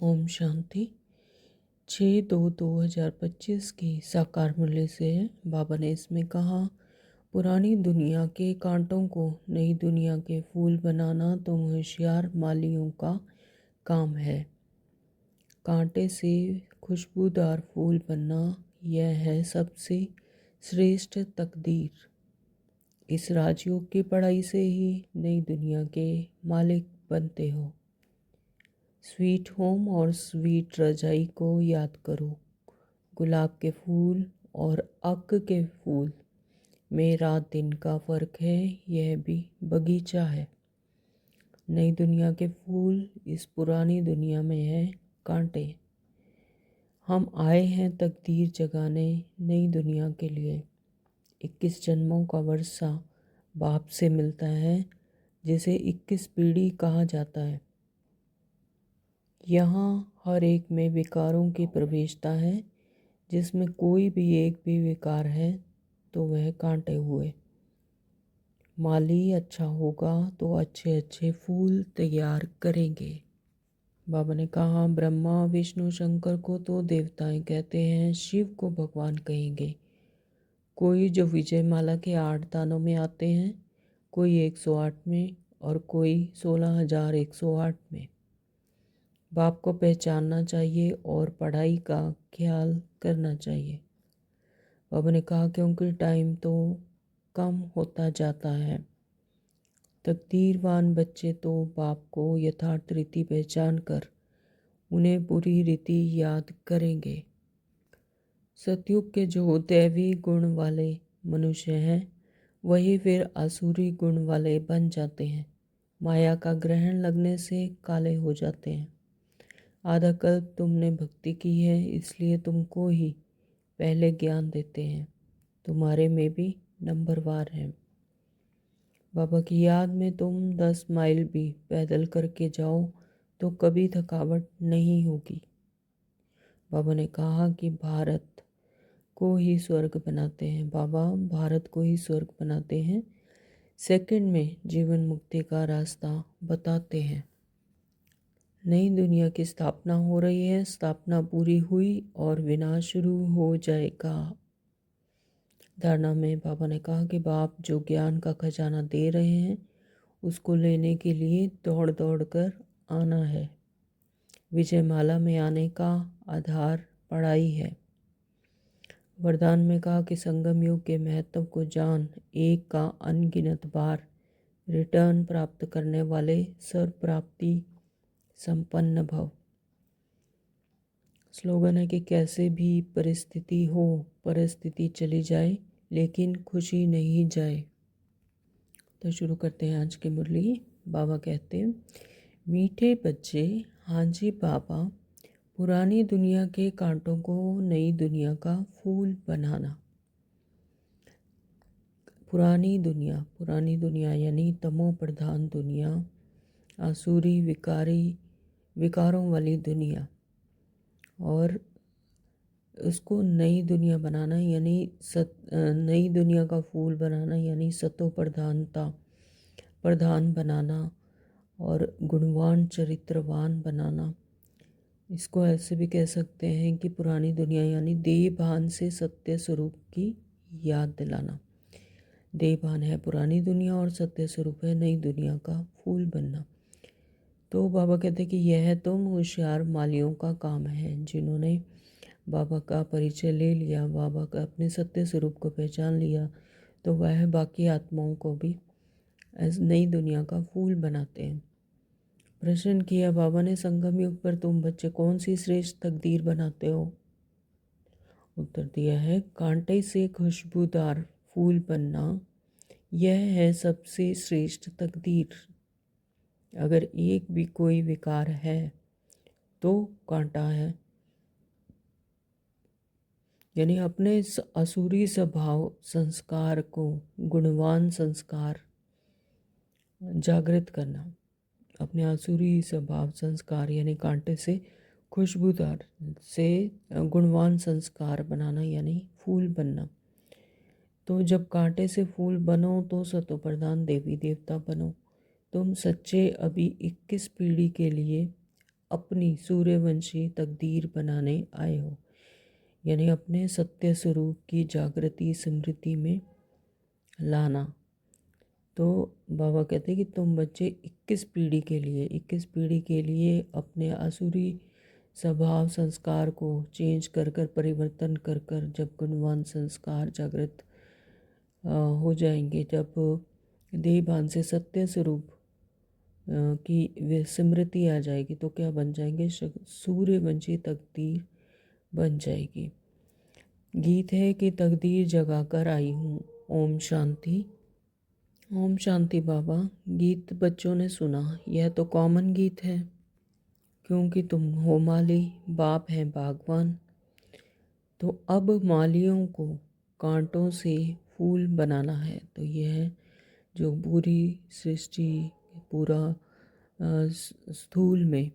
ओम शांति। 6/2/2025 की साकार मूल्य से बाबा ने इसमें कहा, पुरानी दुनिया के कांटों को नई दुनिया के फूल बनाना तो होशियार मालियों का काम है। कांटे से खुशबूदार फूल बनना यह है सबसे श्रेष्ठ तकदीर। इस राजयोग की पढ़ाई से ही नई दुनिया के मालिक बनते हो। स्वीट होम और स्वीट रजाई को याद करो। गुलाब के फूल और अक के फूल में रात दिन का फ़र्क है, यह भी बगीचा है। नई दुनिया के फूल इस पुरानी दुनिया में है कांटे। हम आए हैं तकदीर जगाने नई दुनिया के लिए। 21 जन्मों का वर्षा बाप से मिलता है, जिसे 21 पीढ़ी कहा जाता है। यहाँ हर एक में विकारों की प्रवेशता है। जिसमें कोई भी एक भी विकार है तो वह कांटे हुए। माली अच्छा होगा तो अच्छे अच्छे फूल तैयार करेंगे। बाबा ने कहा, ब्रह्मा विष्णु शंकर को तो देवताएं कहते हैं, शिव को भगवान कहेंगे। कोई जो विजय माला के 8 दानों में आते हैं, कोई 108 में और कोई 16,108 में। बाप को पहचानना चाहिए और पढ़ाई का ख्याल करना चाहिए। बाबा ने कहा, क्योंकि टाइम तो कम होता जाता है। तकदीरवान बच्चे तो बाप को यथार्थ रीति पहचान कर उन्हें बुरी रीति याद करेंगे। सतयुग के जो दैवी गुण वाले मनुष्य हैं, वही फिर आसुरी गुण वाले बन जाते हैं। माया का ग्रहण लगने से काले हो जाते हैं। आधा कल्प तुमने भक्ति की है, इसलिए तुमको ही पहले ज्ञान देते हैं। तुम्हारे में भी नंबरवार हैं। बाबा की याद में तुम 10 माइल भी पैदल करके जाओ तो कभी थकावट नहीं होगी। बाबा ने कहा कि भारत को ही स्वर्ग बनाते हैं। बाबा भारत को ही स्वर्ग बनाते हैं। सेकंड में जीवन मुक्ति का रास्ता बताते हैं। नई दुनिया की स्थापना हो रही है। स्थापना पूरी हुई और विनाश शुरू हो जाएगा। धारणा में बाबा ने कहा कि बाप जो ज्ञान का खजाना दे रहे हैं, उसको लेने के लिए दौड़ दौड़ कर आना है। विजय माला में आने का आधार पढ़ाई है। वरदान में कहा कि संगम युग के महत्व को जान, एक का अनगिनत बार रिटर्न प्राप्त करने वाले सर्व प्राप्ति संपन्न भव। स्लोगन है कि कैसे भी परिस्थिति हो, परिस्थिति चली जाए लेकिन खुशी नहीं जाए। तो शुरू करते हैं आज की मुरली। बाबा कहते हैं, मीठे बच्चे, हाँ जी बाबा, पुरानी दुनिया के कांटों को नई दुनिया का फूल बनाना। पुरानी दुनिया यानी तमो प्रधान दुनिया, आसुरी विकारों वाली दुनिया, और उसको नई दुनिया बनाना यानी नई दुनिया का फूल बनाना यानी सतो प्रधान बनाना और गुणवान चरित्रवान बनाना। इसको ऐसे भी कह सकते हैं कि पुरानी दुनिया यानी देह भान से सत्य स्वरूप की याद दिलाना। देह भान है पुरानी दुनिया और सत्य स्वरूप है नई दुनिया का फूल बनना। तो बाबा कहते हैं कि यह तुम होशियार मालियों का काम है, जिन्होंने बाबा का परिचय ले लिया, बाबा का अपने सत्य स्वरूप को पहचान लिया, तो वह बाकी आत्माओं को भी नई दुनिया का फूल बनाते हैं। प्रश्न किया बाबा ने, संगम युग पर तुम बच्चे कौन सी श्रेष्ठ तकदीर बनाते हो? उत्तर दिया है, कांटे से खुशबूदार फूल बनना, यह है सबसे श्रेष्ठ तकदीर। अगर एक भी कोई विकार है तो कांटा है, यानी अपने असुरी स्वभाव संस्कार को गुणवान संस्कार जागृत करना। अपने असुरी स्वभाव संस्कार यानी कांटे से खुशबूदार से गुणवान संस्कार बनाना यानी फूल बनना। तो जब कांटे से फूल बनो तो सतो प्रधान देवी देवता बनो। तुम सच्चे अभी 21 पीढ़ी के लिए अपनी सूर्यवंशी तकदीर बनाने आए हो, यानी अपने सत्य स्वरूप की जागृति स्मृति में लाना। तो बाबा कहते हैं कि तुम बच्चे 21 पीढ़ी के लिए अपने आसुरी स्वभाव संस्कार को चेंज कर कर परिवर्तन कर कर जब गुणवान संस्कार जागृत हो जाएंगे, जब देह भान से सत्य स्वरूप की वे स्मृति आ जाएगी, तो क्या बन जाएंगे? सूर्यवंशी तकदीर बन जाएगी। गीत है कि तकदीर जगा कर आई हूँ। ओम शांति। ओम शांति बाबा। गीत बच्चों ने सुना, यह तो कॉमन गीत है, क्योंकि तुम हो माली, बाप है बागवान। तो अब मालियों को कांटों से फूल बनाना है। तो यह जो पूरी सृष्टि, पूरा स्थूल में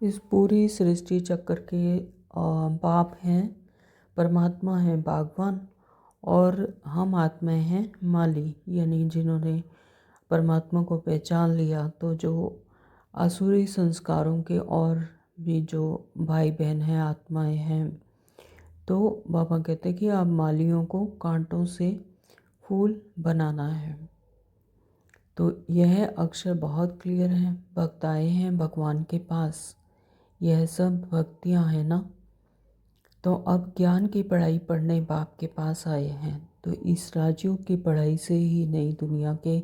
इस पूरी सृष्टि चक्र के बाप हैं, परमात्मा हैं बागवान, और हम आत्माएं हैं माली, यानी जिन्होंने परमात्मा को पहचान लिया। तो जो आसुरी संस्कारों के और भी जो भाई बहन हैं, आत्माएं हैं, तो बाबा कहते हैं कि आप मालियों को कांटों से फूल बनाना है। तो यह अक्षर बहुत क्लियर है। भक्त आए हैं भगवान के पास, यह सब भक्तियाँ हैं ना। तो अब ज्ञान की पढ़ाई पढ़ने बाप के पास आए हैं। तो इस राजयोग की पढ़ाई से ही नई दुनिया के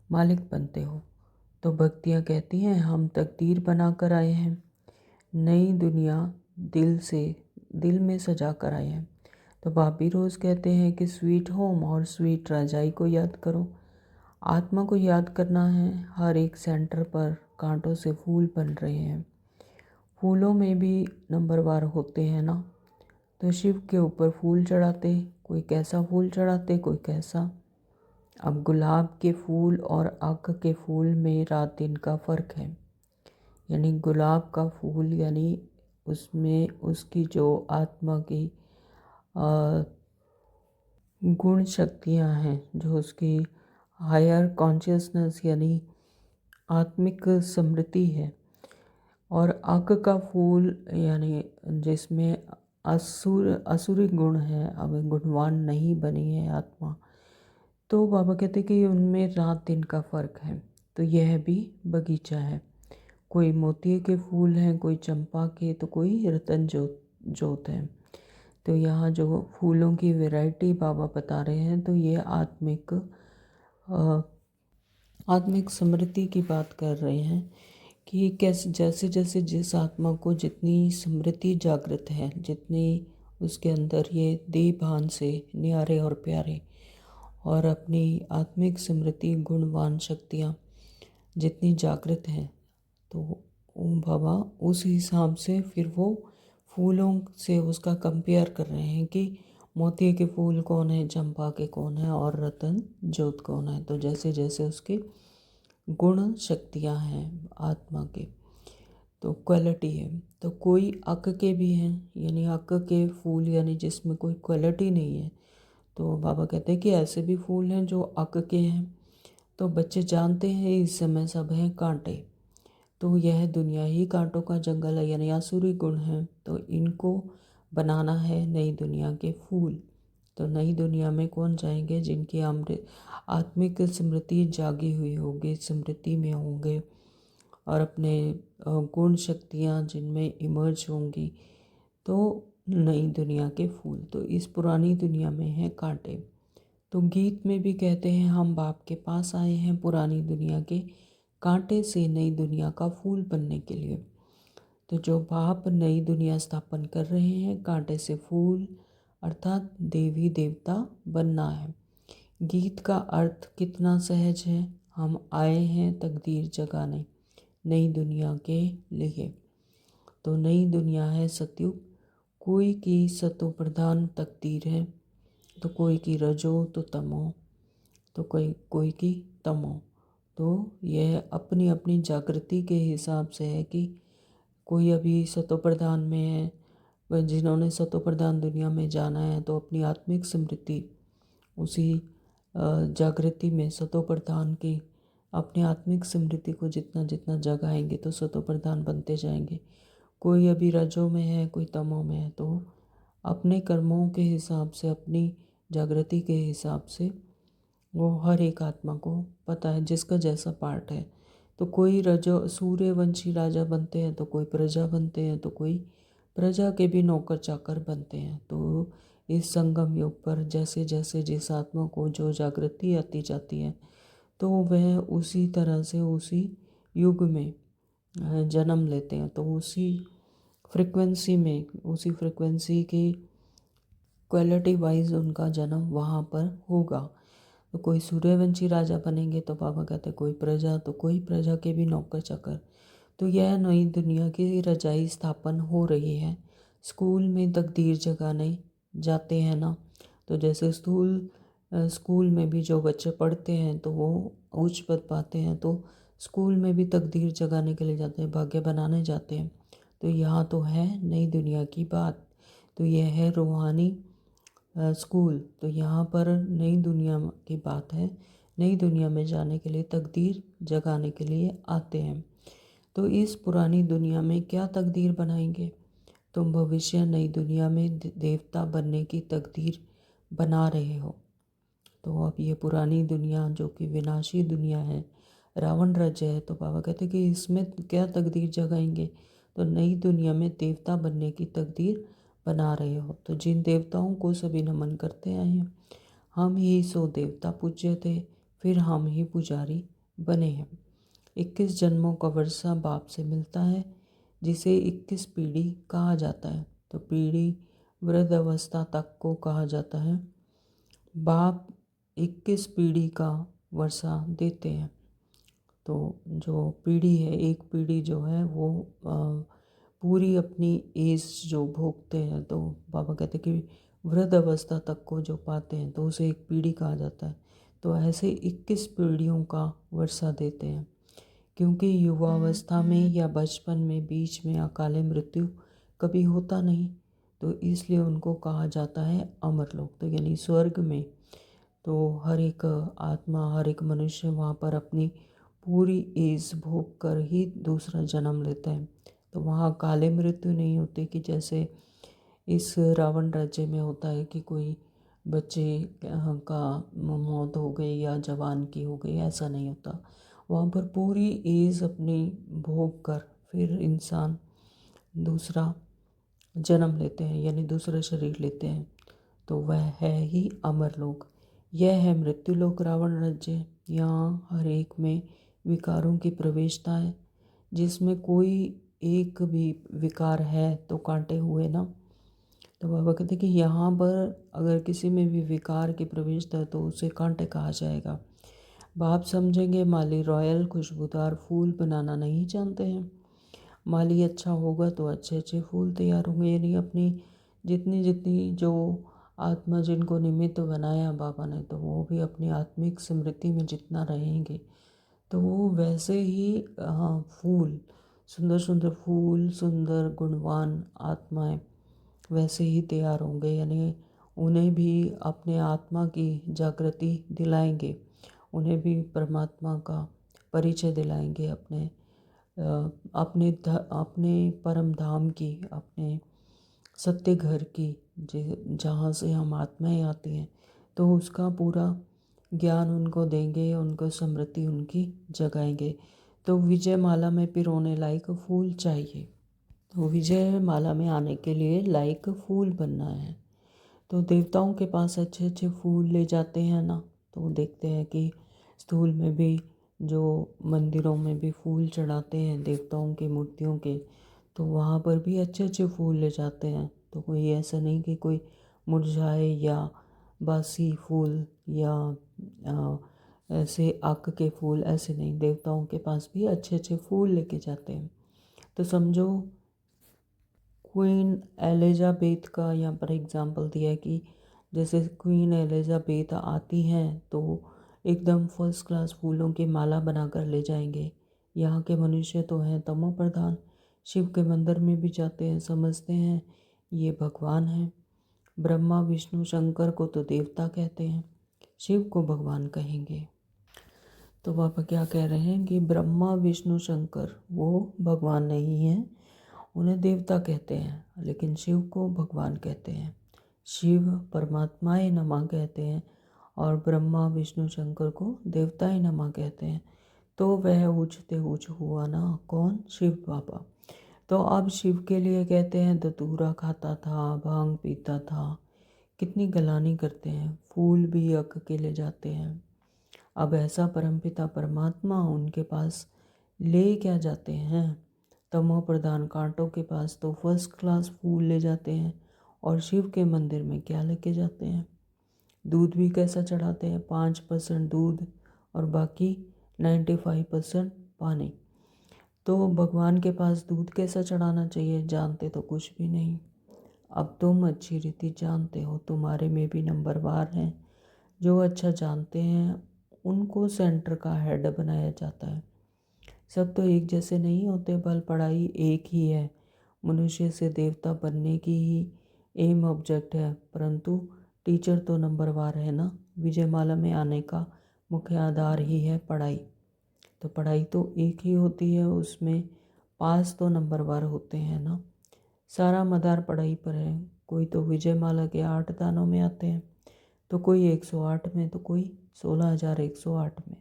मालिक बनते हो। तो भक्तियाँ कहती हैं हम तकदीर बना कर आए हैं, नई दुनिया दिल में सजा कर आए हैं। तो बाप भी रोज़ कहते हैं कि स्वीट होम और स्वीट राजाई को याद करो। आत्मा को याद करना है। हर एक सेंटर पर कांटों से फूल बन रहे हैं। फूलों में भी नंबरवार होते हैं ना। तो शिव के ऊपर फूल चढ़ाते, कोई कैसा फूल चढ़ाते, कोई कैसा। अब गुलाब के फूल और आक के फूल में रात दिन का फ़र्क है। यानी गुलाब का फूल यानी उसमें उसकी जो आत्मा की गुण शक्तियाँ हैं, जो उसकी हायर कॉन्शियसनेस यानी आत्मिक स्मृति है। और आक का फूल यानी जिसमें असुरी गुण है, अब गुणवान नहीं बनी है आत्मा। तो बाबा कहते कि उनमें रात दिन का फ़र्क है। तो यह भी बगीचा है। कोई मोती के फूल हैं, कोई चंपा के, तो कोई रतन जोत है। तो यहाँ जो फूलों की वैरायटी बाबा बता रहे हैं, तो ये आत्मिक स्मृति की बात कर रहे हैं कि कैसे जैसे जैसे जिस आत्मा को जितनी स्मृति जागृत है, जितनी उसके अंदर ये देह भान से न्यारे और प्यारे और अपनी आत्मिक स्मृति गुणवान शक्तियाँ जितनी जागृत हैं, तो ओम बाबा उस हिसाब से फिर वो फूलों से उसका कंपेयर कर रहे हैं कि मोती के फूल कौन है, चंपा के कौन है और रतन जोत कौन है। तो जैसे जैसे उसके गुण शक्तियाँ हैं आत्मा के, तो क्वालिटी है। तो कोई अक के भी हैं, यानी अक के फूल यानी जिसमें कोई क्वालिटी नहीं है। तो बाबा कहते हैं कि ऐसे भी फूल हैं जो अक के हैं। तो बच्चे जानते हैं इस समय सब हैं कांटे। तो यह दुनिया ही कांटों का जंगल है, यानी आसुरी गुण है। तो इनको बनाना है नई दुनिया के फूल। तो नई दुनिया में कौन जाएंगे? जिनकी अमृत आत्मिक स्मृति जागी हुई होगी, स्मृति में होंगे और अपने गुण शक्तियाँ जिनमें इमर्ज होंगी, तो नई दुनिया के फूल। तो इस पुरानी दुनिया में है कांटे। तो गीत में भी कहते हैं हम बाप के पास आए हैं पुरानी दुनिया के कांटे से नई दुनिया का फूल बनने के लिए। तो जो बाप नई दुनिया स्थापन कर रहे हैं, कांटे से फूल अर्थात देवी देवता बनना है। गीत का अर्थ कितना सहज है। हम आए हैं तकदीर जगाने नई दुनिया के लिए। तो नई दुनिया है सतयुग। कोई की सतो प्रधान तकदीर है, तो कोई की रजो तो तमो, तो कोई की तमो। तो यह अपनी अपनी जागृति के हिसाब से है कि कोई अभी सतो प्रधान में है, वह जिन्होंने सतो प्रधान दुनिया में जाना है तो अपनी आत्मिक स्मृति उसी जागृति में सतो प्रधान की अपनी आत्मिक स्मृति को जितना जितना जगाएंगे तो सतो प्रधान बनते जाएंगे। कोई अभी रजों में है, कोई तमों में है, तो अपने कर्मों के हिसाब से, अपनी जागृति के हिसाब से वो हर एक आत्मा को पता है जिसका जैसा पार्ट है। तो कोई रजो सूर्यवंशी राजा बनते हैं, तो कोई प्रजा बनते हैं, तो कोई प्रजा के भी नौकर चाकर बनते हैं। तो इस संगम युग पर जैसे जैसे जिस आत्मा को जो जागृति आती जाती है, तो वह उसी तरह से उसी युग में जन्म लेते हैं। तो उसी फ्रिक्वेंसी की क्वालिटी वाइज उनका जन्म वहाँ पर होगा। तो कोई सूर्यवंशी राजा बनेंगे, तो बाबा कहते कोई प्रजा, तो कोई प्रजा के भी नौकर चाकर। तो यह नई दुनिया की रजाई स्थापन हो रही है। स्कूल में तकदीर जगाने जाते हैं ना, तो जैसे स्कूल में भी जो बच्चे पढ़ते हैं तो वो उच्च पद पाते हैं, तो स्कूल में भी तकदीर जगाने के लिए जाते हैं, भाग्य बनाने जाते हैं। तो यहाँ तो है नई दुनिया की बात। तो यह है रूहानी स्कूल। तो यहाँ पर नई दुनिया की बात है। नई दुनिया में जाने के लिए तकदीर जगाने के लिए आते हैं। तो इस पुरानी दुनिया में क्या तकदीर बनाएंगे? तुम भविष्य नई दुनिया में देवता बनने की तकदीर बना रहे हो। तो अब ये पुरानी दुनिया जो कि विनाशी दुनिया है, रावण राज्य है, तो बाबा कहते कि इसमें क्या तकदीर जगाएंगे? तो नई दुनिया में देवता बनने की तकदीर बना रहे हो। तो जिन देवताओं को सभी नमन करते आए हैं, हम ही सो देवता पूज्य थे, फिर हम ही पुजारी बने हैं। 21 जन्मों का वर्षा बाप से मिलता है, जिसे 21 पीढ़ी कहा जाता है। तो पीढ़ी वृद्ध अवस्था तक को कहा जाता है। बाप 21 पीढ़ी का वर्षा देते हैं। तो जो पीढ़ी है, एक पीढ़ी जो है वो पूरी अपनी एज जो भोगते हैं, तो बाबा कहते हैं कि वृद्ध अवस्था तक को जो पाते हैं तो उसे एक पीढ़ी कहा जाता है। तो ऐसे 21 पीढ़ियों का वर्षा देते हैं, क्योंकि युवावस्था में या बचपन में बीच में अकाले मृत्यु कभी होता नहीं, तो इसलिए उनको कहा जाता है अमर लोग। तो यानी स्वर्ग में तो हर एक आत्मा, हर एक मनुष्य वहाँ पर अपनी पूरी एज भोग कर ही दूसरा जन्म लेता है। तो वहाँ काले मृत्यु नहीं होती कि जैसे इस रावण राज्य में होता है कि कोई बच्चे का मौत हो गई या जवान की हो गई, ऐसा नहीं होता। वहाँ पर पूरी एज अपनी भोग कर फिर इंसान दूसरा जन्म लेते हैं, यानी दूसरा शरीर लेते हैं। तो वह है ही अमरलोक। यह है मृत्युलोक, रावण राज्य। यहाँ हर एक में विकारों की प्रवेशता है। जिसमें कोई एक भी विकार है तो कांटे हुए ना। तो बाबा कहते कि यहाँ पर अगर किसी में भी विकार की प्रवेशता है तो उसे कांटे कहा जाएगा। बाप समझेंगे माली रॉयल खुशबूदार फूल बनाना नहीं जानते हैं। माली अच्छा होगा तो अच्छे अच्छे फूल तैयार होंगे, यानी अपनी जितनी जितनी जो आत्मा जिनको निमित्त बनाया बाबा ने, तो वो भी अपनी आत्मिक स्मृति में जितना रहेंगे तो वो वैसे ही फूल, सुंदर सुंदर फूल, सुंदर गुणवान आत्माएं वैसे ही तैयार होंगे। यानी उन्हें भी अपने आत्मा की जागृति दिलाएंगे, उन्हें भी परमात्मा का परिचय दिलाएंगे, अपने परम धाम की, अपने सत्य घर की, जहाँ से हम आत्माएं आती हैं, तो उसका पूरा ज्ञान उनको देंगे, उनको स्मृति उनकी जगाएंगे। तो विजय माला में पिरोने लायक फूल चाहिए। तो विजय माला में आने के लिए लायक फूल बनना है। तो देवताओं के पास अच्छे अच्छे फूल ले जाते हैं ना, तो देखते हैं कि स्थूल में भी जो मंदिरों में भी फूल चढ़ाते हैं देवताओं की मूर्तियों के, तो वहाँ पर भी अच्छे अच्छे फूल ले जाते हैं। तो कोई ऐसा नहीं कि कोई मुरझाए या बासी फूल या ऐसे आक के फूल, ऐसे नहीं, देवताओं के पास भी अच्छे अच्छे फूल लेके जाते हैं। तो समझो क्वीन एलिजाबेथ का यहाँ पर एग्जांपल दिया है कि जैसे क्वीन एलिजाबेथ आती हैं तो एकदम फर्स्ट क्लास फूलों की माला बनाकर ले जाएंगे। यहाँ के मनुष्य तो हैं तमो प्रधान, शिव के मंदिर में भी जाते हैं, समझते हैं ये भगवान हैं। ब्रह्मा विष्णु शंकर को तो देवता कहते हैं, शिव को भगवान कहेंगे। तो पापा क्या कह रहे हैं कि ब्रह्मा विष्णु शंकर वो भगवान नहीं हैं, उन्हें देवता कहते हैं, लेकिन शिव को भगवान कहते हैं। शिव परमात्माए नमः कहते हैं और ब्रह्मा विष्णु शंकर को देवताए नमः कहते हैं। तो वह ऊंचते ऊंच हुआ ना, कौन? शिव बाबा। तो अब शिव के लिए कहते हैं धतूरा खाता था, भांग पीता था, कितनी गलानी करते हैं, फूल भी यज्ञ के ले जाते हैं। अब ऐसा परमपिता परमात्मा उनके पास ले क्या जाते हैं? तमो प्रधान कांटों के पास तो फर्स्ट क्लास फूल ले जाते हैं, और शिव के मंदिर में क्या लेके जाते हैं? दूध भी कैसा चढ़ाते हैं? 5% दूध और बाकी 95% पानी। तो भगवान के पास दूध कैसा चढ़ाना चाहिए जानते तो कुछ भी नहीं। अब तुम अच्छी रीति जानते हो, तुम्हारे में भी नंबरवार हैं। जो अच्छा जानते हैं उनको सेंटर का हेड बनाया जाता है। सब तो एक जैसे नहीं होते, बल पढ़ाई एक ही है। मनुष्य से देवता बनने की ही एम ऑब्जेक्ट है, परंतु टीचर तो नंबरवार है ना। विजयमाला में आने का मुख्य आधार ही है पढ़ाई। तो पढ़ाई तो एक ही होती है, उसमें पास तो नंबरवार होते हैं ना। सारा मदार पढ़ाई पर है। कोई तो विजयमाला के 8 दानों में आते हैं, तो कोई 108 में, तो कोई 16,108 में।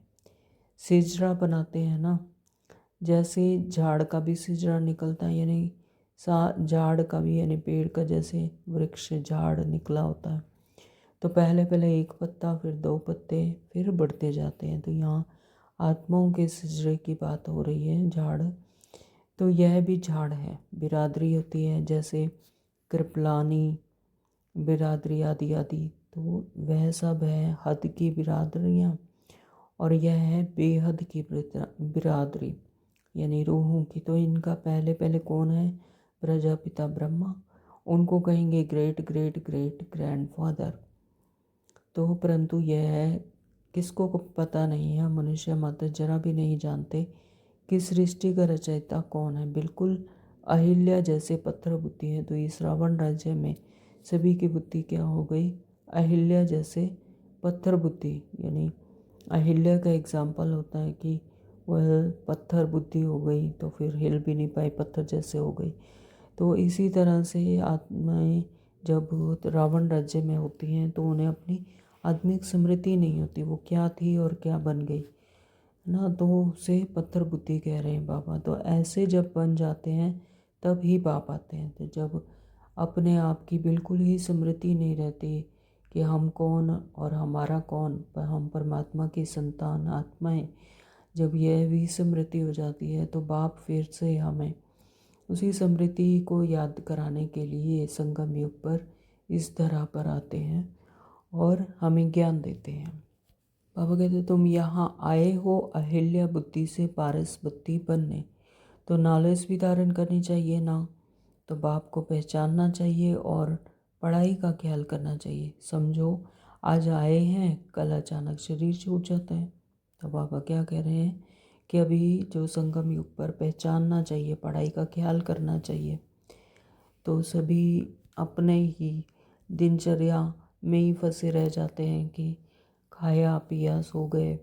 सिजरा बनाते हैं ना, जैसे झाड़ का भी सिजरा निकलता है, यानी झाड़ का भी, यानी पेड़ का जैसे वृक्ष झाड़ निकला होता है, तो पहले पहले एक पत्ता, फिर 2 पत्ते, फिर बढ़ते जाते हैं। तो यहाँ आत्माओं के सिजरे की बात हो रही है, झाड़। तो यह भी झाड़ है, बिरादरी होती है, जैसे कृपलानी बिरादरी आदि आदि, तो वह सब है हद की बिरादरियाँ। और यह है बेहद की बिरादरी, यानी रूहों की। तो इनका पहले पहले कौन है? प्रजापिता ब्रह्मा। उनको कहेंगे ग्रेट ग्रेट ग्रेट ग्रैंडफादर। तो परंतु यह है किसको को पता नहीं है, मनुष्य मात्र जरा भी नहीं जानते कि सृष्टि का रचयिता कौन है। बिल्कुल अहिल्या जैसे पत्थर बुद्धि है। तो इस रावण राज्य में सभी की बुद्धि क्या हो गई? अहिल्या जैसे पत्थर बुद्धि। यानी अहिल्या का एग्जाम्पल होता है कि वह पत्थर बुद्धि हो गई, तो फिर हिल भी नहीं पाई, पत्थर जैसे हो गई। तो इसी तरह से आत्माएं जब रावण राज्य में होती हैं तो उन्हें अपनी आत्मिक स्मृति नहीं होती, वो क्या थी और क्या बन गई ना। तो उसे पत्थर बुद्धि कह रहे हैं बाबा। तो ऐसे जब बन जाते हैं तब ही पाप आते हैं। तो जब अपने आप की बिल्कुल ही स्मृति नहीं रहती कि हम कौन और हमारा कौन, पर हम परमात्मा की संतान आत्माएं, जब यह भी स्मृति हो जाती है तो बाप फिर से हमें उसी स्मृति को याद कराने के लिए संगम युग पर इस धरा पर आते हैं और हमें ज्ञान देते हैं। बाबा कहते तुम यहाँ आए हो अहिल्या बुद्धि से पारस बुद्धि बनने, तो नॉलेज भी धारण करनी चाहिए ना। तो बाप को पहचानना चाहिए और पढ़ाई का ख्याल करना चाहिए। समझो आज आए हैं, कल अचानक शरीर छूट जाता है। तो बाबा क्या कह रहे हैं कि अभी जो संगम युग पर पहचानना चाहिए, पढ़ाई का ख्याल करना चाहिए। तो सभी अपने ही दिनचर्या में ही फंसे रह जाते हैं कि खाया पिया सो गए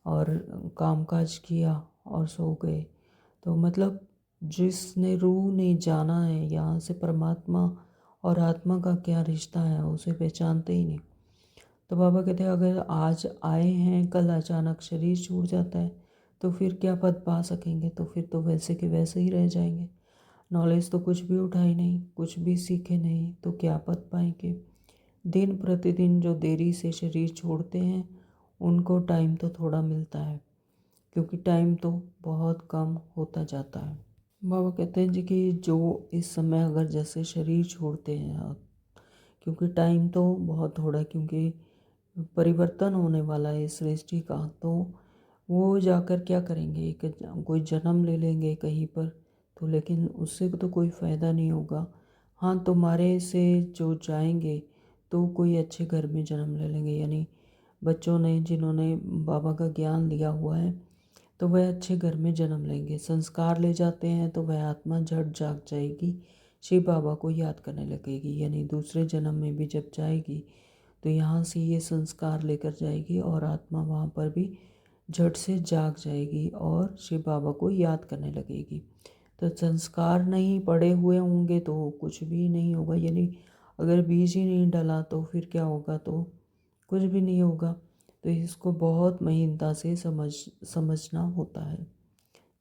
और कामकाज किया और सो गए। तो मतलब जिसने रूह ने जाना है यहाँ से परमात्मा और आत्मा का क्या रिश्ता है, उसे पहचानते ही नहीं। तो बाबा कहते हैं अगर आज आए हैं, कल अचानक शरीर छूट जाता है, तो फिर क्या पद पा सकेंगे? तो फिर तो वैसे के वैसे ही रह जाएंगे। नॉलेज तो कुछ भी उठाई नहीं, कुछ भी सीखे नहीं, तो क्या पद पाएंगे? दिन प्रतिदिन जो देरी से शरीर छोड़ते हैं उनको टाइम तो थोड़ा मिलता है, क्योंकि टाइम तो बहुत कम होता जाता है। बाबा कहते हैं जी कि जो इस समय अगर जैसे शरीर छोड़ते हैं आप, क्योंकि टाइम तो बहुत थोड़ा है, क्योंकि परिवर्तन होने वाला है इस सृष्टि का, तो वो जाकर क्या करेंगे? कोई जन्म ले लेंगे कहीं पर, तो लेकिन उससे तो कोई फ़ायदा नहीं होगा। हाँ, तुम्हारे से जो जाएंगे तो कोई अच्छे घर में जन्म ले लेंगे, यानी बच्चों ने जिन्होंने बाबा का ज्ञान लिया हुआ है तो वह अच्छे घर में जन्म लेंगे। संस्कार ले जाते हैं तो वह आत्मा झट जाग जाएगी, शिव बाबा को याद करने लगेगी, यानी दूसरे जन्म में भी जब जाएगी तो यहाँ से ये संस्कार लेकर जाएगी और आत्मा वहाँ पर भी झट से जाग जाएगी और शिव बाबा को याद करने लगेगी। तो संस्कार नहीं पड़े हुए होंगे तो कुछ भी नहीं होगा, यानी अगर बीज ही नहीं डला तो फिर क्या होगा, तो कुछ भी नहीं होगा। तो इसको बहुत महीनता से समझना होता है।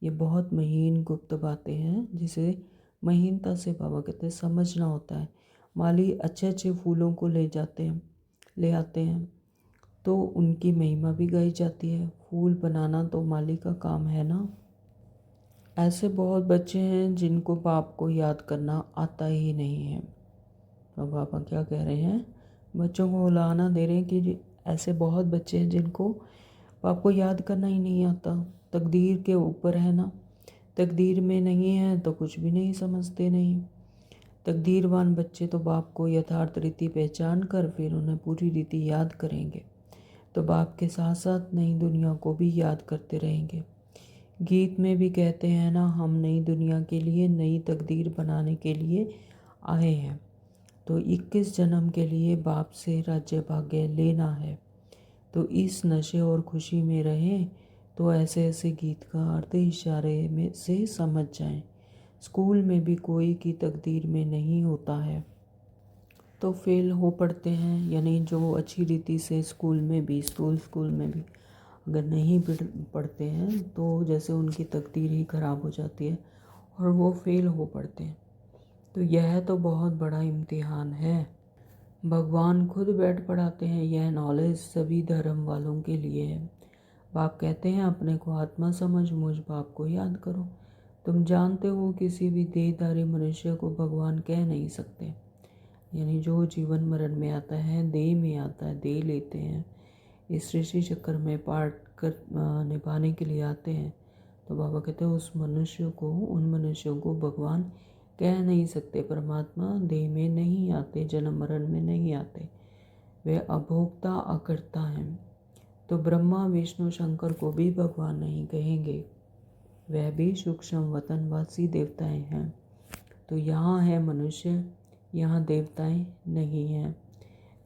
ये बहुत महीन गुप्त बातें हैं जिसे महीनता से बाबा कहते हैं समझना होता है। माली अच्छे अच्छे फूलों को ले आते हैं तो उनकी महिमा भी गाई जाती है। फूल बनाना तो माली का काम है ना। ऐसे बहुत बच्चे हैं जिनको बाप को याद करना आता ही नहीं है। तो बाबा क्या कह रहे हैं, बच्चों को उलाहना दे रहे हैं कि ऐसे बहुत बच्चे हैं जिनको बाप को याद करना ही नहीं आता। तकदीर के ऊपर है ना, तकदीर में नहीं है तो कुछ भी नहीं समझते नहीं। तकदीरवान बच्चे तो बाप को यथार्थ रीति पहचान कर फिर उन्हें पूरी रीति याद करेंगे, तो बाप के साथ साथ नई दुनिया को भी याद करते रहेंगे। गीत में भी कहते हैं ना, हम नई दुनिया के लिए नई तकदीर बनाने के लिए आए हैं, तो 21 जन्म के लिए बाप से राज्य भाग्य लेना है। तो इस नशे और खुशी में रहें। तो ऐसे ऐसे गीत का अर्थ इशारे में से समझ जाएं। स्कूल में भी कोई की तकदीर में नहीं होता है तो फेल हो पड़ते हैं, यानी जो अच्छी रीति से स्कूल में भी अगर नहीं पढ़ते हैं तो जैसे उनकी तकदीर ही ख़राब हो जाती है और वो फेल हो पड़ते हैं। तो यह तो बहुत बड़ा इम्तिहान है। भगवान खुद बैठ पढ़ाते हैं। यह नॉलेज सभी धर्म वालों के लिए है। बाप कहते हैं अपने को आत्मा समझ, मुझ बाप को याद करो। तुम जानते हो किसी भी देहधारी मनुष्य को भगवान कह नहीं सकते, यानी जो जीवन मरण में आता है, देह में आता है, देह लेते हैं, इस सृष्टि चक्कर में पार्ट कर निभाने के लिए आते हैं। तो बाबा कहते हैं उन मनुष्यों को भगवान कह नहीं सकते। परमात्मा देह में नहीं आते, जन्म मरण में नहीं आते, वे अभोक्ता अकर्ता हैं। तो ब्रह्मा विष्णु शंकर को भी भगवान नहीं कहेंगे, वह भी सूक्ष्म वतनवासी देवताएं हैं। तो यहाँ है मनुष्य, यहाँ देवताएं नहीं हैं।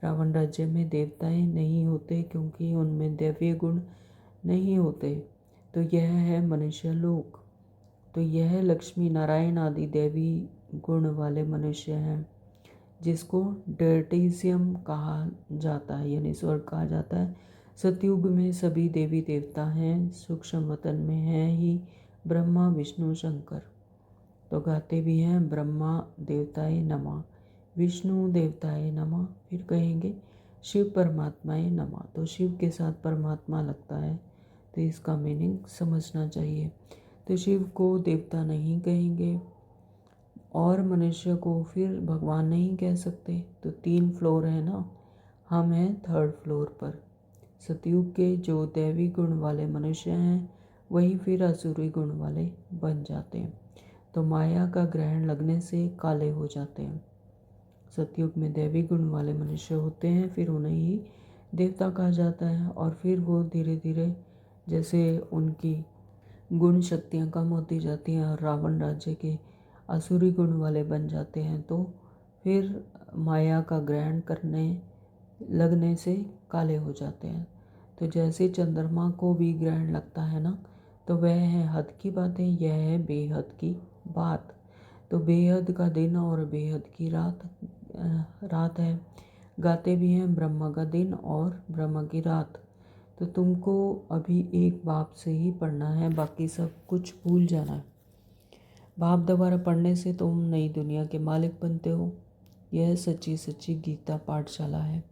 रावण राज्य में देवताएं नहीं होते क्योंकि उनमें दैवीय गुण नहीं होते। तो यह है मनुष्य लोक। तो यह लक्ष्मी नारायण आदि देवी गुण वाले मनुष्य हैं, जिसको डर्टिसियम कहा जाता है, यानी स्वर्ग कहा जाता है। सतयुग में सभी देवी देवता हैं, सूक्ष्म वतन में हैं ही ब्रह्मा विष्णु शंकर। तो गाते भी हैं ब्रह्मा देवताए नमः, विष्णु देवताए नमः, फिर कहेंगे शिव परमात्माए नमः। तो शिव के साथ परमात्मा लगता है, तो इसका मीनिंग समझना चाहिए। तो शिव को देवता नहीं कहेंगे और मनुष्य को फिर भगवान नहीं कह सकते। तो 3 फ्लोर है ना, हम हैं 3rd फ्लोर पर। सतयुग के जो दैवी गुण वाले मनुष्य हैं वही फिर असुरी गुण वाले बन जाते हैं, तो माया का ग्रहण लगने से काले हो जाते हैं। सतयुग में दैवी गुण वाले मनुष्य होते हैं, फिर उन्हें ही देवता कहा जाता है। और फिर वो धीरे धीरे जैसे उनकी गुण शक्तियाँ कम होती जाती हैं और रावण राज्य के असुरी गुण वाले बन जाते हैं, तो फिर माया का ग्रहण करने लगने से काले हो जाते हैं। तो जैसे चंद्रमा को भी ग्रहण लगता है ना, तो वह है हद की बातें, यह है बेहद की बात। तो बेहद का दिन और बेहद की रात है। गाते भी हैं ब्रह्मा का दिन और ब्रह्मा की रात। तो तुमको अभी एक बाप से ही पढ़ना है, बाकी सब कुछ भूल जाना है। बाप दोबारा पढ़ने से तुम नई दुनिया के मालिक बनते हो। यह सच्ची सच्ची गीता पाठशाला है।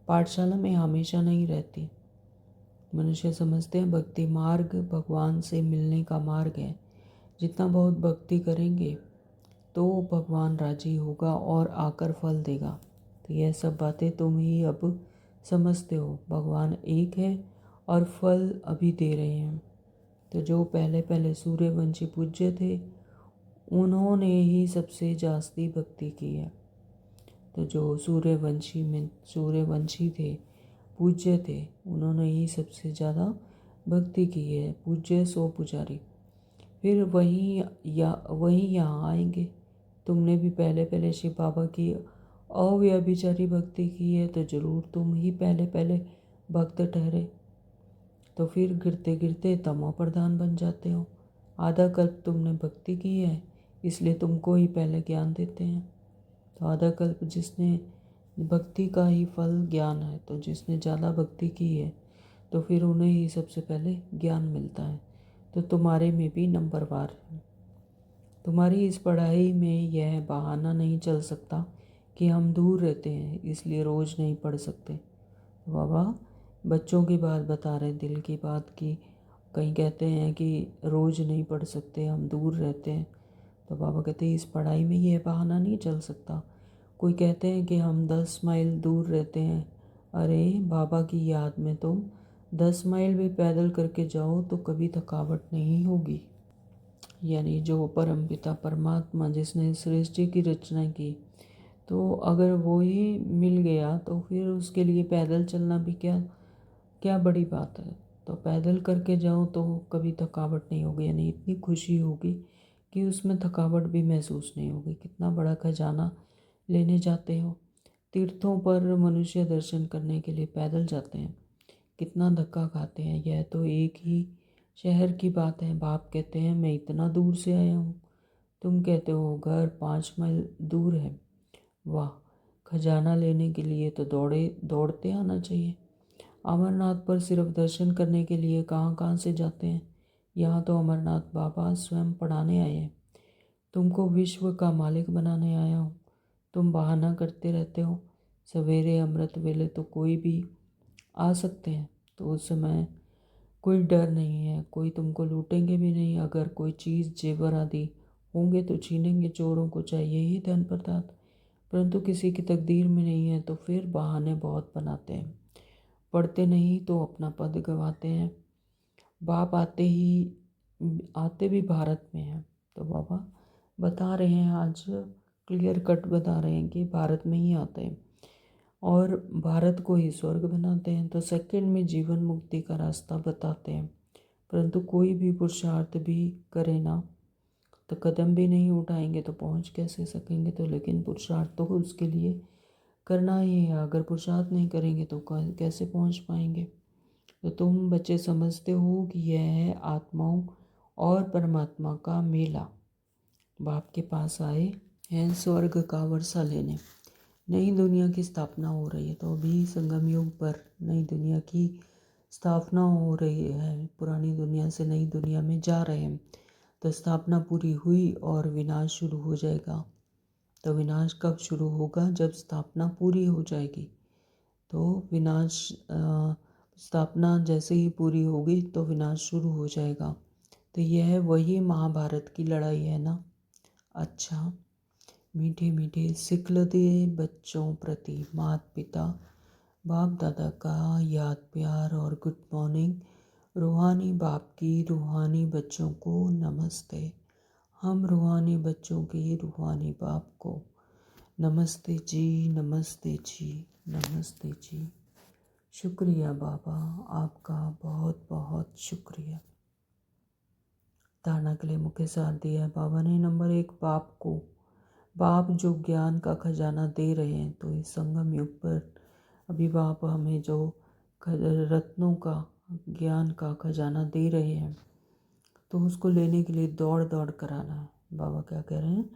पाठशाला में हमेशा नहीं रहती। मनुष्य समझते हैं भक्ति मार्ग भगवान से मिलने का मार्ग है। जितना बहुत भक्ति करेंगे तो भगवान राजी होगा और आकर फल देगा। तो यह सब बातें तुम ही अब समझते हो। भगवान एक है और फल अभी दे रहे हैं। तो जो पहले पहले सूर्यवंशी पूज्य थे उन्होंने ही सबसे जास्ती भक्ति की है। तो जो सूर्यवंशी थे, पूज्य थे, उन्होंने ही सबसे ज़्यादा भक्ति की है। पूज्य 100 पुजारी। फिर वही यहाँ आएंगे। तुमने भी पहले पहले शिव बाबा की अव्यभिचारी भक्ति की है, तो ज़रूर तुम ही पहले पहले भक्त ठहरे। तो फिर गिरते गिरते तमो प्रधान बन जाते हो। आधा कल्प तुमने भक्ति की है, इसलिए तुमको ही पहले ज्ञान देते हैं। तो आधा कल्प जिसने भक्ति का ही फल ज्ञान है, तो जिसने ज़्यादा भक्ति की है तो फिर उन्हें ही सबसे पहले ज्ञान मिलता है। तो तुम्हारे में भी नंबरवार है। तुम्हारी इस पढ़ाई में यह बहाना नहीं चल सकता कि हम दूर रहते हैं इसलिए रोज़ नहीं पढ़ सकते। बाबा बच्चों की बात बता रहे, दिल की बात की। कहीं कहते हैं कि रोज़ नहीं पढ़ सकते, हम दूर रहते हैं। तो बाबा कहते हैं इस पढ़ाई में यह बहाना नहीं चल सकता। कोई कहते हैं कि हम 10 माइल दूर रहते हैं। अरे बाबा की याद में तुम 10 माइल भी पैदल करके जाओ तो कभी थकावट नहीं होगी। यानी जो परमपिता परमात्मा जिसने सृष्टि की रचना की, तो अगर वो ही मिल गया तो फिर उसके लिए पैदल चलना भी क्या क्या बड़ी बात है। तो पैदल करके जाओ तो कभी थकावट नहीं होगी, यानी इतनी खुशी होगी कि उसमें थकावट भी महसूस नहीं होगी। कितना बड़ा खजाना लेने जाते हो। तीर्थों पर मनुष्य दर्शन करने के लिए पैदल जाते हैं, कितना धक्का खाते हैं। यह तो एक ही शहर की बात है। बाप कहते हैं मैं इतना दूर से आया हूँ, तुम कहते हो घर 5 माइल दूर है। वाह, खजाना लेने के लिए तो दौड़ते आना चाहिए। अमरनाथ पर सिर्फ दर्शन करने के लिए कहाँ कहाँ से जाते हैं। यहाँ तो अमरनाथ बाबा स्वयं पढ़ाने आए हैं। तुमको विश्व का मालिक बनाने आया हूँ। तुम बहाना करते रहते हो। सवेरे अमृत वेले तो कोई भी आ सकते हैं, तो उस समय कोई डर नहीं है, कोई तुमको लूटेंगे भी नहीं। अगर कोई चीज़ जेवर आदि होंगे तो छीनेंगे, चोरों को चाहिए ही धन पदार्थ। परंतु किसी की तकदीर में नहीं है तो फिर बहाने बहुत बनाते हैं। पढ़ते नहीं तो अपना पद गंवाते हैं। बाप आते भी भारत में हैं। तो बाबा बता रहे हैं आज, क्लियर कट बता रहे हैं कि भारत में ही आते हैं और भारत को ही स्वर्ग बनाते हैं। तो सेकंड में जीवन मुक्ति का रास्ता बताते हैं। परंतु कोई भी पुरुषार्थ भी करे ना, तो कदम भी नहीं उठाएंगे तो पहुंच कैसे सकेंगे। तो लेकिन पुरुषार्थ तो उसके लिए करना ही है। अगर पुरुषार्थ नहीं करेंगे तो कैसे पहुंच पाएंगे। तो तुम बच्चे समझते हो कि यह है आत्माओं और परमात्मा का मेला। बाप के पास आए हैं स्वर्ग का वर्षा लेने। नई दुनिया की स्थापना हो रही है। तो अभी संगम युग पर नई दुनिया की स्थापना हो रही है। पुरानी दुनिया से नई दुनिया में जा रहे हैं। तो स्थापना पूरी हुई और विनाश शुरू हो जाएगा। तो विनाश कब शुरू होगा? जब स्थापना पूरी हो जाएगी। तो स्थापना जैसे ही पूरी होगी तो विनाश शुरू हो जाएगा। तो यह वही महाभारत की लड़ाई है ना। अच्छा, मीठे मीठे सिखलते बच्चों प्रति माता पिता बाप दादा का याद प्यार और गुड मॉर्निंग। रूहानी बाप की रूहानी बच्चों को नमस्ते। हम रूहानी बच्चों के रूहानी बाप को नमस्ते जी, नमस्ते जी, नमस्ते जी। शुक्रिया बाबा, आपका बहुत बहुत शुक्रिया। धारणा के लिए मुख्य साथ दिया है बाबा ने। नंबर 1, बाप को, बाप जो ज्ञान का खजाना दे रहे हैं। तो इस संगम युग पर अभी बाप हमें जो रत्नों का ज्ञान का खजाना दे रहे हैं, तो उसको लेने के लिए दौड़ दौड़ कर आना है। बाबा क्या कह रहे हैं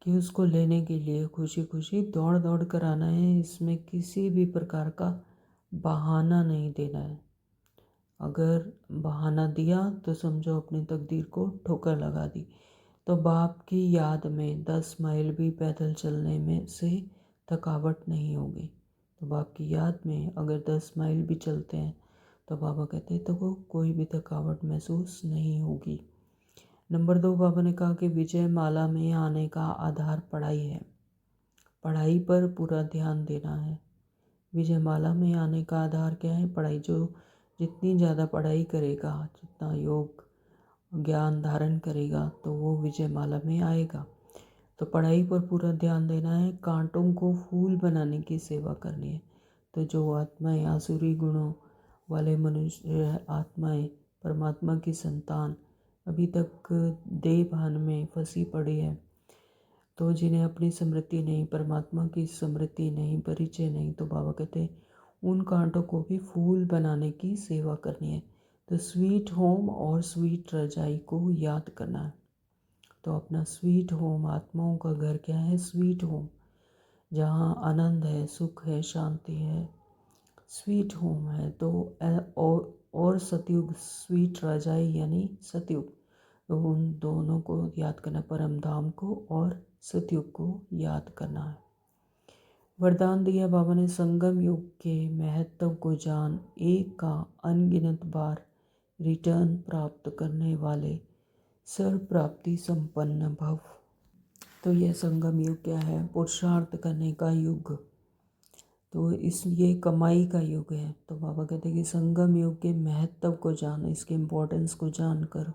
कि उसको लेने के लिए खुशी खुशी दौड़ दौड़ कर आना है। इसमें किसी भी प्रकार का बहाना नहीं देना है। अगर बहाना दिया तो समझो अपनी तकदीर को ठोकर लगा दी। तो बाप की याद में 10 माइल भी पैदल चलने में से थकावट नहीं होगी। तो बाप की याद में अगर 10 माइल भी चलते हैं तो बाबा कहते हैं तो कोई भी थकावट महसूस नहीं होगी। नंबर 2, बाबा ने कहा कि विजय माला में आने का आधार पढ़ाई है। पढ़ाई पर पूरा ध्यान देना है। विजय माला में आने का आधार क्या है? पढ़ाई। जो जितनी ज़्यादा पढ़ाई करेगा, जितना योग ज्ञान धारण करेगा, तो वो विजय माला में आएगा। तो पढ़ाई पर पूरा ध्यान देना है। कांटों को फूल बनाने की सेवा करनी है। तो जो आत्माएं आसुरी गुणों वाले मनुष्य आत्माएं परमात्मा की संतान अभी तक देह भान में फंसी पड़ी है, तो जिन्हें अपनी स्मृति नहीं, परमात्मा की स्मृति नहीं, परिचय नहीं, तो बाबा कहते हैं उन कांटों को भी फूल बनाने की सेवा करनी है। तो स्वीट होम और स्वीट रजाई को याद करना है। तो अपना स्वीट होम, आत्माओं का घर क्या है? स्वीट होम, जहाँ आनंद है, सुख है, शांति है, स्वीट होम है। तो और सतयुग, स्वीट रजाई यानी सतयुग, तो उन दोनों को याद करना, परम धाम को और सतयुग को याद करना है। वरदान दिया बाबा ने, संगम युग के महत्व को जान, एक का अनगिनत बार रिटर्न प्राप्त करने वाले सर्व प्राप्ति संपन्न भव। तो यह संगम युग क्या है? पुरुषार्थ करने का युग, तो इसलिए कमाई का युग है। तो बाबा कहते हैं कि संगम युग के महत्व को जान, इसके इम्पोर्टेंस को जानकर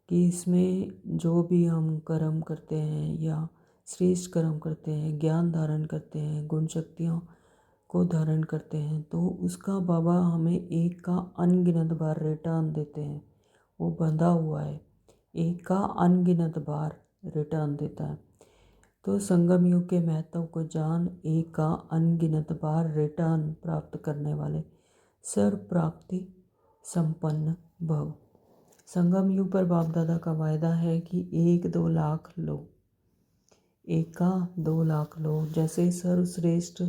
कि इसमें जो भी हम कर्म करते हैं या श्रेष्ठ कर्म करते हैं, ज्ञान धारण करते हैं, गुण शक्तियों को धारण करते हैं, तो उसका बाबा हमें एक का अनगिनत बार रिटर्न देते हैं। वो बंधा हुआ है, एक का अनगिनत बार रिटर्न देता है। तो संगम युग के महत्व को जान, एक का अनगिनत बार रिटर्न प्राप्त करने वाले सर्व प्राप्ति संपन्न भव। संगम युग पर बाप दादा का वायदा है कि 1-2 लाख लो, 1 का 2 लाख लो। जैसे सर्वश्रेष्ठ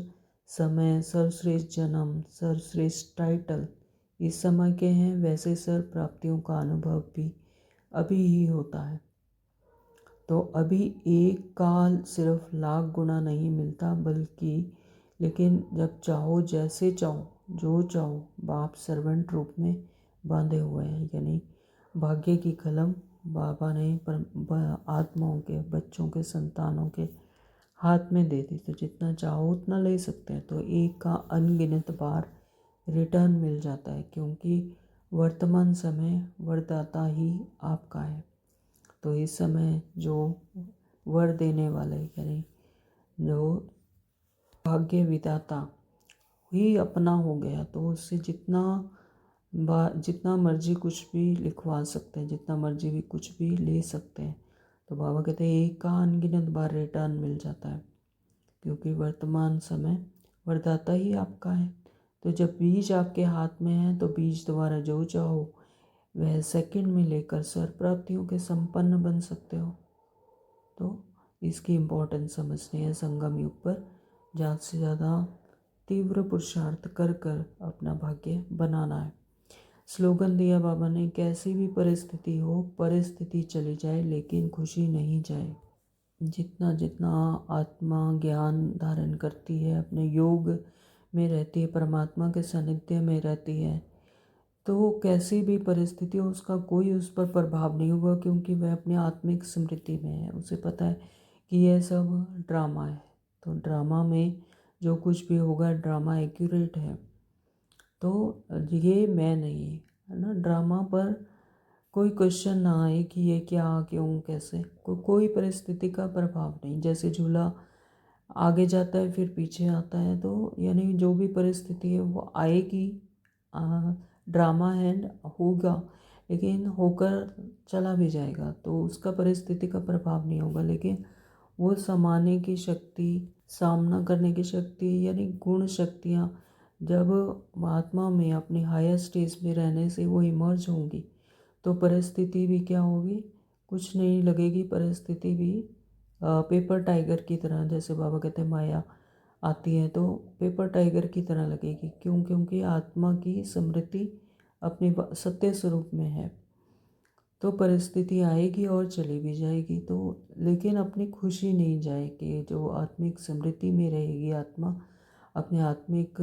समय, सर्वश्रेष्ठ जन्म, सर्वश्रेष्ठ टाइटल इस समय के हैं, वैसे सर्व प्राप्तियों का अनुभव भी अभी ही होता है। तो अभी एक काल सिर्फ लाख गुना नहीं मिलता, बल्कि लेकिन जब चाहो, जैसे चाहो, जो चाहो, बाप सर्वेंट रूप में बांधे हुए हैं। यानी भाग्य की कलम बाबा ने आत्माओं के, बच्चों के, संतानों के हाथ में दे दी। तो जितना चाहो उतना ले सकते हैं। तो एक का अनगिनत बार रिटर्न मिल जाता है, क्योंकि वर्तमान समय वरदाता ही आपका है। तो इस समय जो वर देने वाले, यानी जो भाग्य विधाता ही अपना हो गया, तो उससे जितना मर्जी कुछ भी लिखवा सकते हैं, जितना मर्जी भी कुछ भी ले सकते हैं। तो बाबा कहते हैं एक का अनगिनत बार रिटर्न मिल जाता है, क्योंकि वर्तमान समय वरदाता ही आपका है। तो जब बीज आपके हाथ में है, तो बीज द्वारा जो चाहो वह सेकंड में लेकर सर्व प्राप्तियों के संपन्न बन सकते हो। तो इसकी इम्पोर्टेंस समझनी है संगम युग पर। ज़्यादा से ज़्यादा तीव्र पुरुषार्थ कर कर अपना भाग्य बनाना है। स्लोगन दिया बाबा ने, कैसी भी परिस्थिति हो, परिस्थिति चली जाए लेकिन खुशी नहीं जाए। जितना जितना आत्मा ज्ञान धारण करती है, अपने योग में रहती है, परमात्मा के सानिध्य में रहती है, तो कैसी भी परिस्थिति हो उसका कोई उस पर प्रभाव नहीं होगा, क्योंकि वह अपनी आत्मिक स्मृति में है। उसे पता है कि यह सब ड्रामा है। तो ड्रामा में जो कुछ भी होगा, ड्रामा एक्यूरेट है, तो ये मैं नहीं है ना। ड्रामा पर कोई क्वेश्चन ना आए कि ये क्या, क्यों, कैसे, कोई परिस्थिति का प्रभाव नहीं। जैसे झूला आगे जाता है फिर पीछे आता है, तो यानी जो भी परिस्थिति है वो आएगी, ड्रामा है, होगा, लेकिन होकर चला भी जाएगा, तो उसका परिस्थिति का प्रभाव नहीं होगा। लेकिन वो समाने की शक्ति, सामना करने की शक्ति, यानी गुण शक्तियाँ जब आत्मा में अपनी हायर स्टेज में रहने से वो इमर्ज होंगी, तो परिस्थिति भी क्या होगी, कुछ नहीं लगेगी। परिस्थिति भी पेपर टाइगर की तरह, जैसे बाबा कहते हैं माया आती है तो पेपर टाइगर की तरह लगेगी। क्यों? क्योंकि आत्मा की स्मृति अपने सत्य स्वरूप में है। तो परिस्थिति आएगी और चली भी जाएगी, तो लेकिन अपनी खुशी नहीं जाएगी। जो आत्मिक स्मृति में रहेगी आत्मा, अपने आत्मिक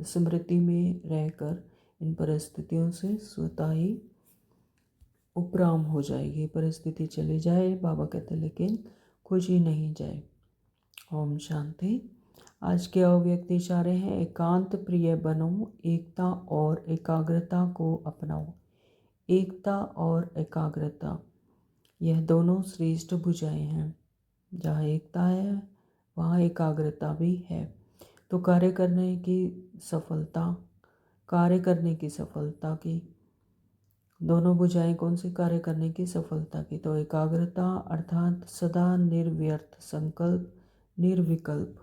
स्मृति में रहकर इन परिस्थितियों से स्वतः ही उपराम हो जाएगी। परिस्थिति चली जाए, बाबा कहते हैं, लेकिन खुशी नहीं जाए। ओम शांति। आज के अव्यक्त इशारे हैं, एकांत प्रिय बनो, एकता और एकाग्रता को अपनाओ। एकता और एकाग्रता, यह दोनों श्रेष्ठ भुजाएं हैं। जहाँ एकता है वहाँ एकाग्रता भी है। तो कार्य करने की सफलता की दोनों भुजाएं कौन सी? कार्य करने की सफलता की। तो एकाग्रता अर्थात सदा निर्व्यर्थ संकल्प, निर्विकल्प,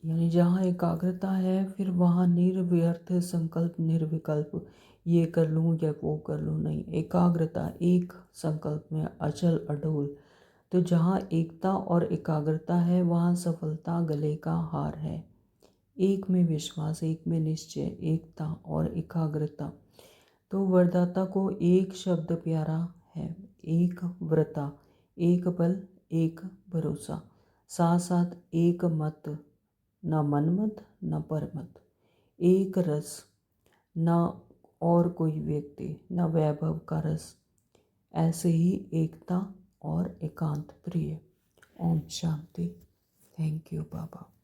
यानी जहाँ एकाग्रता है फिर वहाँ निर्व्यर्थ संकल्प, निर्विकल्प, ये कर लूँ या वो कर लूँ, नहीं। एकाग्रता, एक संकल्प में अचल अडोल। तो जहाँ एकता और एकाग्रता है वहाँ सफलता गले का हार है। एक में विश्वास, एक में निश्चय, एकता और एकाग्रता। तो वरदाता को एक शब्द प्यारा है, एक व्रता, एक बल, एक भरोसा, साथ साथ एक मत, न मनमत न परमत, एक रस, न और कोई व्यक्ति, न वैभव का रस, ऐसे ही एकता और एकांत प्रिय। ओम शांति। Thank you Baba.